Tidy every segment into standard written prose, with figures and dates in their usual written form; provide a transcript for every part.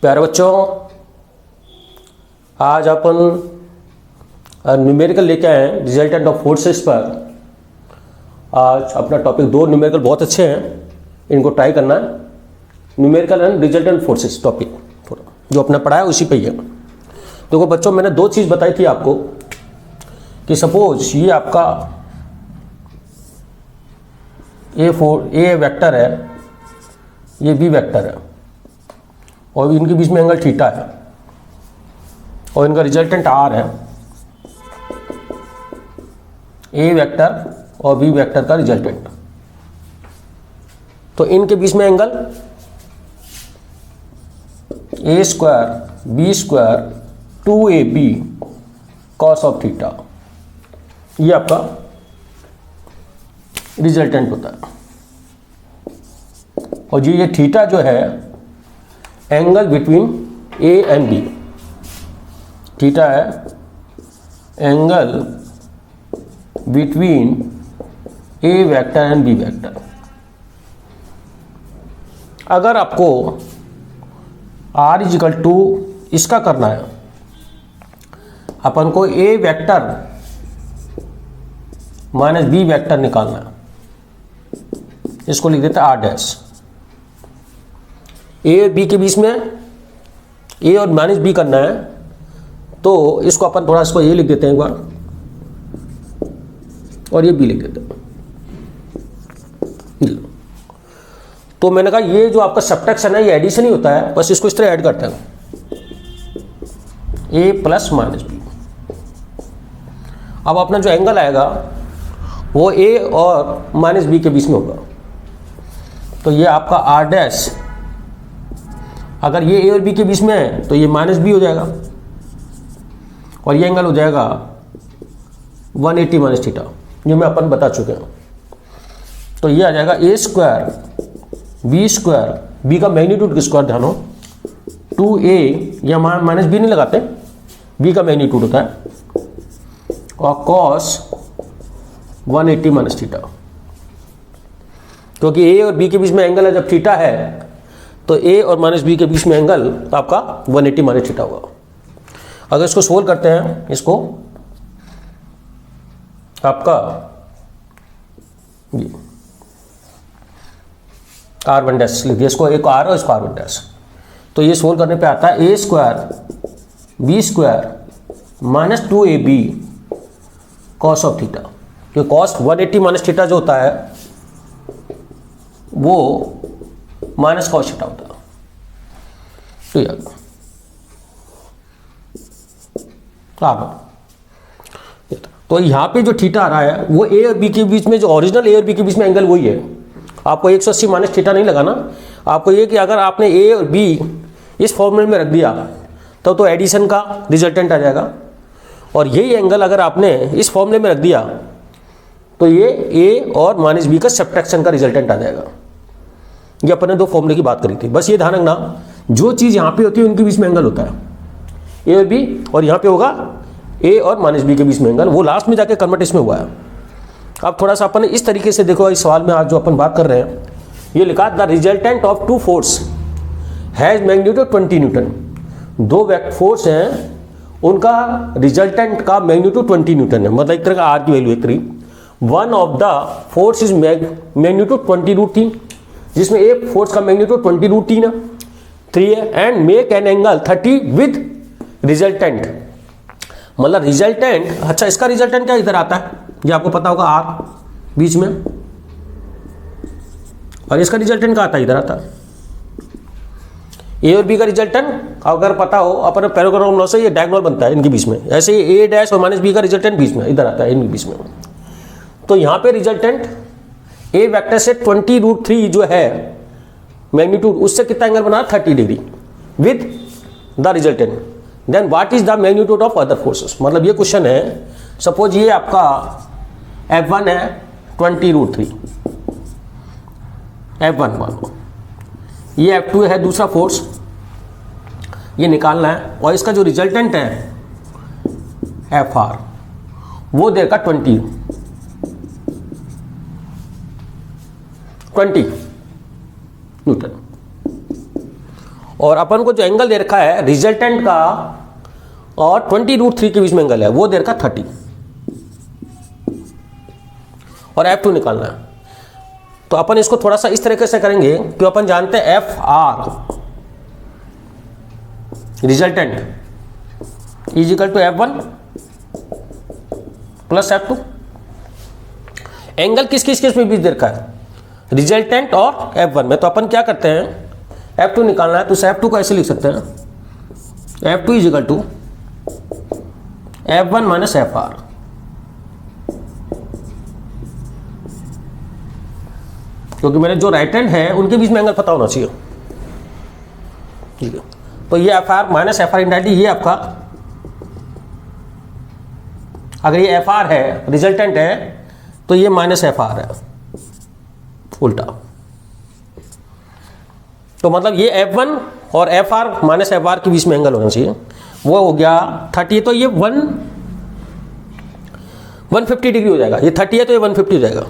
प्यारे बच्चों, आज अपन न्यूमेरिकल लेके आए हैं रिजल्टेंट ऑफ फोर्सेस पर। आज अपना टॉपिक 2 न्यूमेरिकल बहुत अच्छे हैं, इनको ट्राई करना है। Numerical and resultant forces topic जो अपना पढ़ा है उसी पे ही है। देखो बच्चों, मैंने 2 चीज़ बताई थी आपको कि सपोज ये आपका ए वेक्टर है, ये बी वेक्टर है और इनके बीच में एंगल थीटा है और इनका रिजल्टेंट आर है। ए वेक्टर और बी वेक्टर का रिजल्टेंट, तो इनके बीच में angle A square B square 2ab cos of theta, ये आपका रिजल्टेंट होता है। और ये थीटा जो है angle between A and B, theta है angle between A vector and B vector. अगर आपको r इजिकल टू इसका करना है, अपन को ए वेक्टर माइनस बी वेक्टर निकालना है, इसको लिख देते हैं r डैश। ए और बी के बीच में ए और माइनस बी करना है, तो इसको अपन थोड़ा इसको ए लिख देते हैं एक बार और ये बी लिख देते हैं। तो मैंने कहा ये जो आपका सब्ट्रैक्शन है ये एडिशन ही होता है, बस इसको इस तरह ऐड करते हैं, ए प्लस माइनस बी। अब अपना जो एंगल आएगा वो ए और माइनस बी के बीच में होगा, तो ये आपका आर डैश, अगर ये ए और बी के बीच में है तो ये माइनस बी हो जाएगा और ये एंगल हो जाएगा 180 माइनस थीटा, जो मैं अपन बता चुके हैं। तो ये आ जाएगा ए स्क्वायर बी स्क्वायर, बी का मैग्नीट्यूड का स्क्वायर ध्यान हो, 2a, या माइनस बी नहीं लगाते, बी का मैग्नीट्यूड होता है, और कॉस 180 माइनस थीटा। क्योंकि ए और बी के बीच में एंगल है जब थीटा है, तो ए और माइनस बी के बीच में एंगल तो आपका 180 माइनस थीटा होगा। अगर इसको सोल्व करते हैं, इसको आपका ये R1 डैश लिख दिया, इसको एक R और इसको R1 डैश। तो ये सोल्व करने पे आता है A square B square minus 2ab cos of theta. तो कॉस 180 माइनस थीटा जो होता है वो माइनस कॉस थीटा होता है। तो यार तो यहाँ पे जो थीटा आ रहा है वो ए और बी के बीच में, जो ओरिजिनल ए और बी के बीच में एंगल वही है। आपको 180 माइनस थीटा नहीं लगाना, आपको ये कि अगर आपने ए और बी इस फॉर्मूले में रख दिया तो एडिशन का रिजल्टेंट आ जाएगा, और यही एंगल अगर आपने इस फॉर्मूले में रख दिया तो ये ए और माइनस बी का सब्ट्रैक्शन का रिजल्टेंट आ जाएगा। ये अपने 2 फॉर्मूले की बात करी थी। बस ये ध्यान रखना, जो चीज़ यहाँ पे होती है उनके बीच में एंगल होता है ए और बी, और यहाँ पे होगा ए और माइनस बी के बीच में एंगल, वो लास्ट में जाके कन्वर्ट इसमें हुआ है। अब थोड़ा सा अपन इस तरीके से देखो, इस सवाल में आज जो अपन बात कर रहे हैं, ये लिखा the resultant of 2 force has magnitude 20 Newton. 2 force हैं, उनका रिजल्टेंट का मैग्नीट्यूड 20 न्यूटन है, मतलब एक तरह का आर की वैल्यू एक तरीक। One of the force is magnitude 20√3, जिसमें एक फोर्स का मैग्नीट्यूड 20√3 है, and make an angle 30 with resultant. मतलब रिजल्टेंट, अच्छा इसका रिजल्टेंट क्या इधर आता है, ये आपको पता होगा आर बीच में, और इसका रिजल्टेंट क्या आता है, इधर आता है। ए और बी का रिजल्टेंट अगर पता हो, अपन पैराग्राफ लॉ से ये डायगोनल बनता है इनके बीच में, ऐसे ही ए डैश और माइनस बी का रिजल्टेंट बीच में इधर आता है इनके बीच में। तो यहाँ पे रिजल्टेंट ए वेक्टर से 20√3 जो है मैग्नीट्यूड, उससे कितना एंगल बना 30 degree with the resultant. Then what is the magnitude of other forces. मतलब ये क्वेश्चन है, सपोज ये आपका F1 है 20√3, F1 मान लो, ये F2 है दूसरा फोर्स, ये निकालना है, और इसका जो रिजल्टेंट है FR वो देगा 20 न्यूटन। और अपन को जो एंगल दे रखा है रिजल्टेंट का और 20√3 के बीच में एंगल है, वो दे रखा 30, और F2 निकालना है। तो अपन इसको थोड़ा सा इस तरीके से करेंगे कि अपन जानते हैं FR resultant is equal to F1 plus F2। Angle किस किस में बीच दे रखा है, रिजल्टेंट और F1 में। तो अपन क्या करते हैं, F2 निकालना है, तो F2 को ऐसे लिख सकते हैं, F2 is equal to F1 minus FR। क्योंकि मेरे जो राइट हैंड है उनके बीच में एंगल पता होना चाहिए, ठीक है। तो ये FR माइनस FR इंडायरेक्टली ये आपका, अगर ये FR है रिजल्टेंट है तो ये माइनस FR है उल्टा। तो मतलब ये F1 और FR माइनस FR के बीच में एंगल होना चाहिए, वो हो गया 30। तो ये 150 डिग्री हो जाएगा, ये 30 है तो ये 150 हो जाएगा।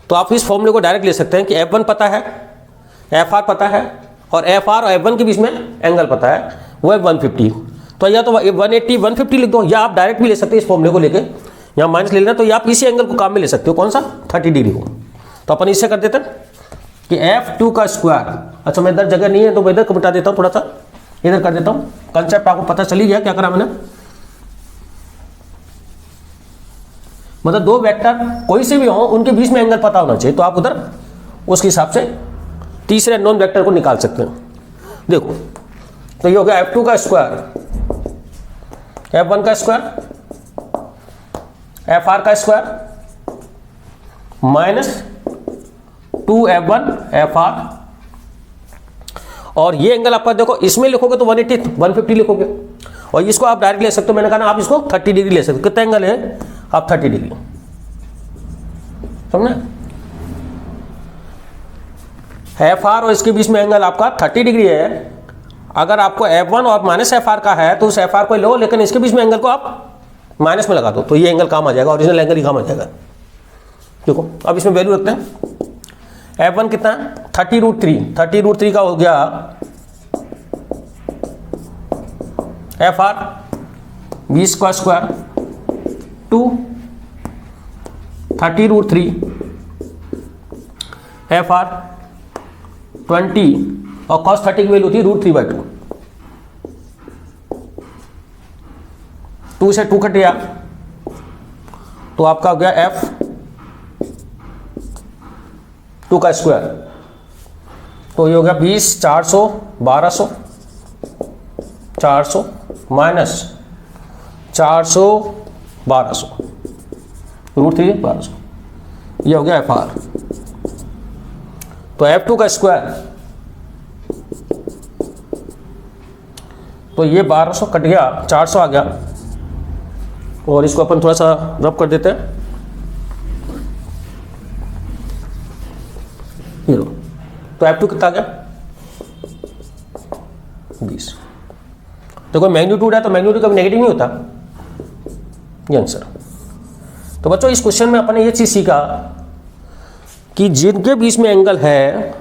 तो आप इस फॉर्मूले को डायरेक्ट ले सकते हैं कि F1 पता है, FR पता है, और FR और F1 के बीच में एंगल पता है, वो है 150। तो या तो 180 150 लिख दो, या आप डायरेक्ट भी ले सकते हैं इस फॉर्मूले को लेके, यहाँ माइनस ले लेना, तो ये आप इसी एंगल को काम में ले सकते हो, कौन सा 30 डिग्री को। तो अपन इससे कर देते हैं कि F2 का स्क्वायर, अच्छा मैं इधर जगह नहीं है तो मैं इधर को बता देता हूँ, थोड़ा सा इधर कर देता हूँ, कंसेप्ट आपको पता चली गया क्या करा मैंने। मतलब दो वेक्टर कोई से भी हो उनके बीच में एंगल पता होना चाहिए, तो आप उधर उसके हिसाब से तीसरे नॉन वेक्टर को निकाल सकते हैं। देखो तो ये हो गया F2 का स्क्वायर, F1 का स्क्वायर, FR का स्क्वायर माइनस 2F1 FR, और ये एंगल आपका देखो इसमें लिखोगे तो 180 150 लिखोगे, और इसको आप डायरेक्ट ले सकते हो, मैंने कहा ना आप इसको 30 डिग्री ले सकते हो। कितना एंगल है, आप 30 डिग्री, समझे। FR और इसके बीच में एंगल आपका 30 डिग्री है। अगर आपको F1 और माइनस FR का है तो उस FR को लो, लेकिन इसके बीच में एंगल को आप माइनस में लगा दो, तो ये एंगल काम आ जाएगा, ओरिजिनल एंगल ही काम आ जाएगा। देखो अब इसमें वैल्यू रखते हैं, F1 कितना है 30√3, 30√3 का हो गया FR 20 का स्क्वायर 2 30√3 FR 20, और cos 30 की वैल्यू होती है √3/2, 2 से 2 कट गया तो आपका हो गया F2 का स्क्वायर, तो ये हो गया 20 400 1200 400 माइनस 400 1200 √3 1200, ये हो गया FR। तो F2 का स्क्वायर, तो ये 1200 कट गया 400 आ गया, और इसको अपन थोड़ा सा रब कर देते हैं, ये लो। तो F2 कितना आ गया 20। देखो मैग्नीट्यूड है तो मैग्नीट्यूड कभी नेगेटिव नहीं होता, ये आंसर। तो बच्चों इस क्वेश्चन में अपन ने ये चीज सीखा कि जिनके बीच में एंगल है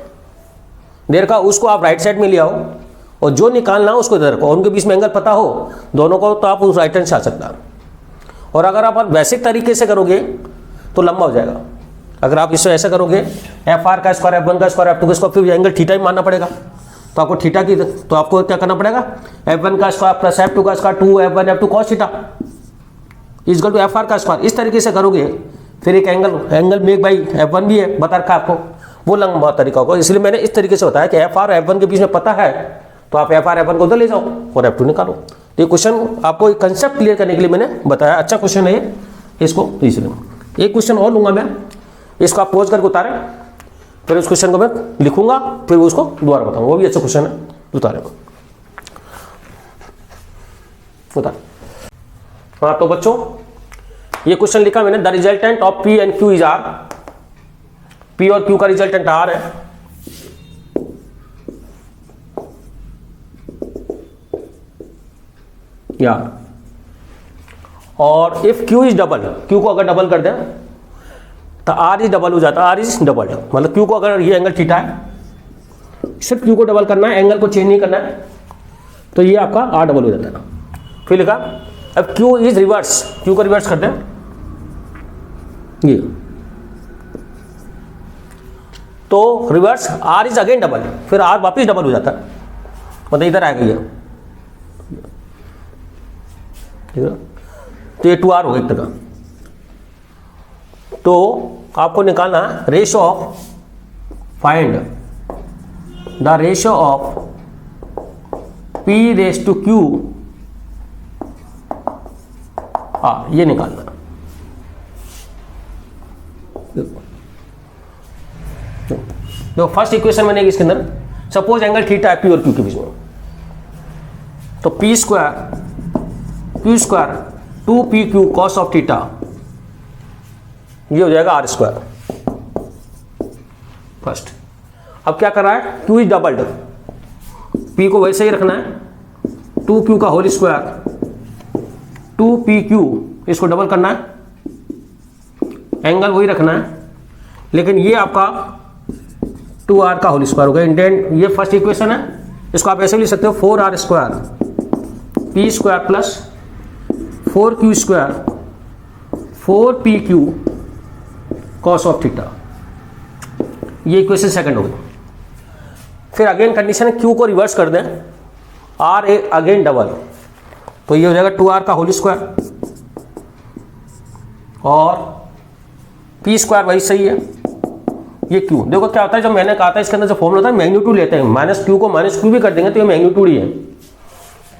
देर का उसको आप राइट साइड में ले आओ, और जो निकालना हो उसको इधर रखो, उनके बीच में एंगल पता हो दोनों को तो आप उस राइट हैंड से आ सकता। और अगर आप बेसिक तरीके से करोगे तो लंबा हो जाएगा। अगर आप इससे ऐसा करोगे FR का स्क्वायर F1 का स्क्वायर F2 का स्क्वायर, फिर एंगल थीटा ही मानना पड़ेगा, तो आपको थीटा की, तो आपको क्या करना पड़ेगा F1 का स्क्वायर प्लस F2 का square 2F1 F2 cos theta equal to FR का स्क्वायर। इस तरीके से करोगे फिर एक एंगल मेक बाई F1 भी है बता रखा आपको, वो लंबा तरीका होगा। इसलिए मैंने इस तरीके से बताया कि FR और F1 के बीच में पता है तो आप FR F1 को उधर ले जाओ और F2 निकालो। तो ये क्वेश्चन आपको कंसेप्ट क्लियर करने के लिए मैंने बताया, अच्छा क्वेश्चन है ये, इसको इसलिए एक क्वेश्चन और लूंगा मैं, इसको आप पोज करके उतारें, फिर उस क्वेश्चन को मैं लिखूंगा, फिर उसको दोबारा बताऊंगा, वो भी अच्छा क्वेश्चन है, उतारें उतार। हाँ तो बच्चों ये क्वेश्चन लिखा मैंने, the resultant of P and Q is R, P और Q का रिजल्टेंट R है, यार, और if Q is double, Q को अगर डबल कर दें तो R इज डबल हो जाता है, R इज डबल, मतलब Q को अगर ये एंगल थीटा है सिर्फ क्यू को डबल करना है, एंगल को चेंज नहीं करना है, तो ये आपका आर डबल हो जाता है। फिर लिखा अब क्यू इज रिवर्स, क्यू को रिवर्स करते हैं ये, तो reverse R is again double, फिर आर वापिस डबल हो जाता है, मतलब इधर आएगा ये, ठीक है। तो ये 2r हो गया एक तरह। तो आपको निकालना है ratio of, find the ratio of p रेस टू q, ये निकालना। तो फर्स्ट इक्वेशन बनेगी इसके अंदर, सपोज एंगल थीटा है p और q के बीच में, तो p square q square 2pq cos of theta, ये हो जाएगा r स्क्वायर फर्स्ट। अब क्या कर रहा है, q इज डबल्ड, p को वैसे ही रखना है, 2q का होल स्क्वायर 2pq, इसको डबल करना है, एंगल वही रखना है, लेकिन ये आपका 2r का होल स्क्वायर हो गया इंडेंट। ये फर्स्ट इक्वेशन है, इसको आप ऐसे लिख सकते हो 4r square p square plus 4q square 4pq cos of theta, ये इक्वेशन सेकंड हो गई। फिर अगेन कंडीशन है q को रिवर्स कर दें, r अगेन डबल, तो ये हो जाएगा 2r का होल स्क्वायर और p स्क्वायर वही सही है, ये q। देखो क्या होता है, जब मैंने कहा था इसके अंदर जो फॉर्मूला था मैग्नीट्यूड लेते हैं, माइनस q को माइनस q भी कर देंगे तो ये मैग्नीट्यूड ही है,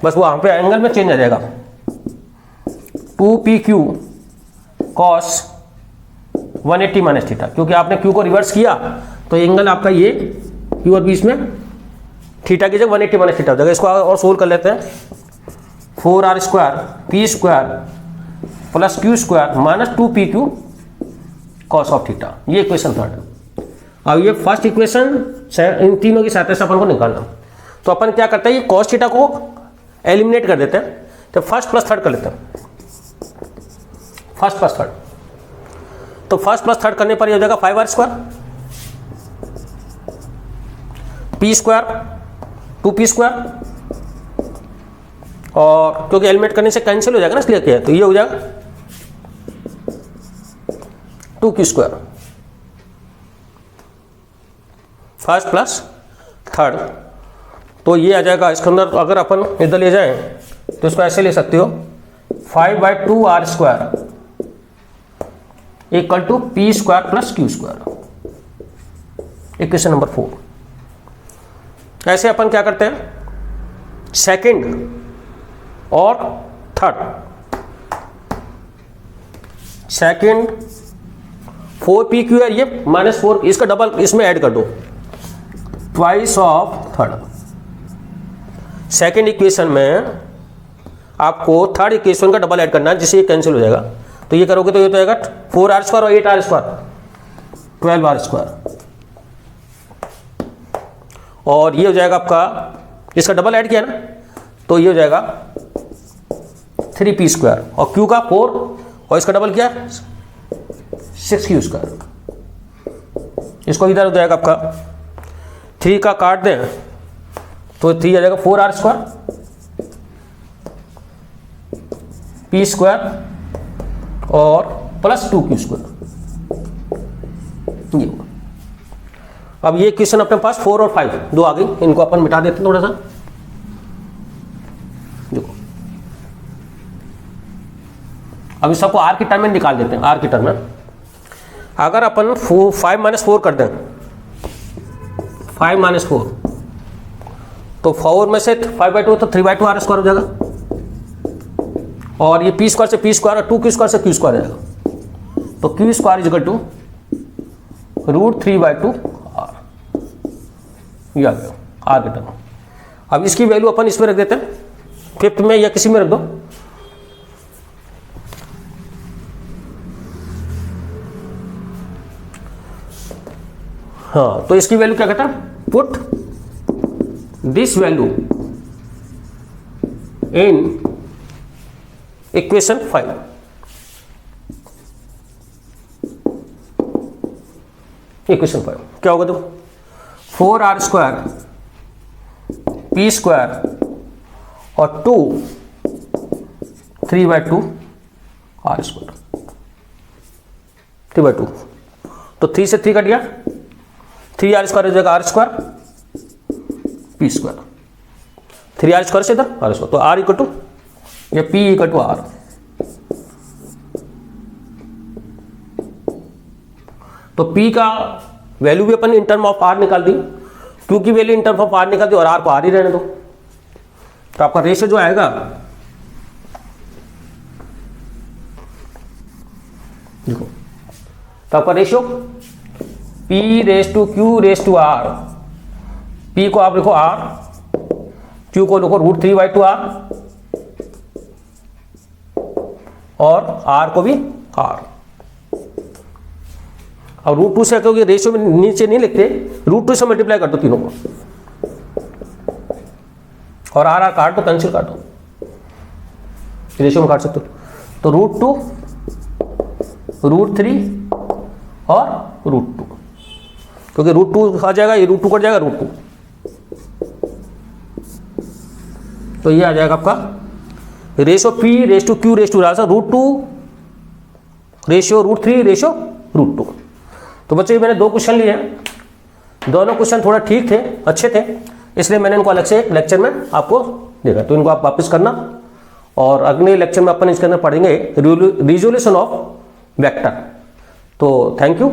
बस वहाँ पे एंगल में चेंज आ जाएगा। 2pq कॉस 180 माइनस थीटा, क्योंकि आपने q को रिवर्स किया तो एंगल आपका ये q और बीच में थीटा की जगह 180 माइनस थीटा हो जाएगा। इसको और सोल्व कर लेते हैं, 4r square p square plus q square minus 2pq cos of theta, ये इक्वेशन थर्ड। अब ये फर्स्ट इक्वेशन इन तीनों की सहायता से अपन को निकालना, तो अपन क्या करते हैं, ये कॉस थीटा को एलिमिनेट कर देते हैं, तो फर्स्ट प्लस थर्ड कर लेते हैं, फर्स्ट प्लस थर्ड। तो फर्स्ट प्लस थर्ड करने पर ये हो जाएगा 5r square p square 2p square, और क्योंकि एलिमिनेट करने से कैंसिल हो जाएगा ना इसलिए क्या है, तो ये हो जाएगा 2q square first plus third. तो ये आ जाएगा इसके अंदर, अगर अपन इधर ले जाएं तो इसको ऐसे ले सकते हो 5/2r square equal to p square plus q square, equation number 4। ऐसे अपन क्या करते हैं, सेकंड और थर्ड, सेकंड 4pq है, ये -4, इसका डबल इसमें ऐड कर दो, twice of third. Second equation में आपको थर्ड इक्वेशन का डबल ऐड करना है, जिससे ये कैंसिल हो जाएगा, तो ये करोगे तो ये तो आएगा 4r स्क्वायर और 8r स्क्वायर 12r स्क्वायर, और ये हो जाएगा आपका, इसका डबल ऐड किया ना तो ये हो जाएगा 3p स्क्वायर, और q का 4 और इसका डबल किया 6q स्क्वायर। इसको इधर हो जाएगा आपका 3 का काट दें तो 3 आ जाएगा 4r स्क्वायर p स्क्वायर और प्लस 2q स्क्वायर। अब ये क्वेश्चन अपने पास 4 और 5 दो आ गई, इनको अपन मिटा देते हैं थोड़ा सा। देखो अब इस सबको r की टर्म में निकाल देते हैं, r की टर्म में अगर अपन 5 - 4 कर दें, 5 - 4 तो 4 में से 5/2 तो 3/2r स्क्वायर हो जाएगा, और ये p स्क्वायर से p स्क्वायर और 2q स्क्वायर से q स्क्वायर हो जाएगा, तो q square is equal to √3/2r, ये आ गया r की टर्म। अब इसकी वैल्यू अपन इसमें रख देते हैं, 5th में या किसी में रख दो, हाँ, तो इसकी वैल्यू क्या कहता है, put this value in equation 5। Equation 5 क्या होगा, देखो 4r स्क्वायर पी स्क्वायर और 2 3/2 आर स्क्वायर, 3/2। तो 3 से 3 कट गया, 3r स्क्वायर हो जाएगा R square P square, 3r square से इधर आर स्क्वायर, तो r इक्वल टू या p इक्वल टू आर। तो p का वैल्यू भी अपन इन टर्म ऑफ r निकाल दी, क्योंकि value in term of r निकाल दी और r को r ही रहने दो। तो आपका रेशियो जो आएगा देखो, तो आपका रेशियो p⁻q⁻r, p को आप लिखो r, q को लिखो √3/2r और r को भी r। और √2 से क्योंकि रेशियो में नीचे नहीं लिखते, √2 से मल्टीप्लाई कर दो तीनों को और r काट दो, पेंसिल काटो, रेशियो में काट सकते हो। तो √2 √3 और √2, क्योंकि √2 आ जाएगा, ये √2 कट जाएगा √2, तो ये आ जाएगा आपका रेशियो p⁻q⁻r √2 रेशियो √3 रेशियो √2। तो बच्चों ये मैंने 2 क्वेश्चन लिए हैं, दोनों क्वेश्चन थोड़ा ठीक थे, अच्छे थे, इसलिए मैंने इनको अलग से एक लेक्चर में आपको देखा। तो इनको आप वापस करना और अगले लेक्चर में अपन इसके अंदर पढ़ेंगे रिजोल्यूशन ऑफ वेक्टर। तो थैंक यू।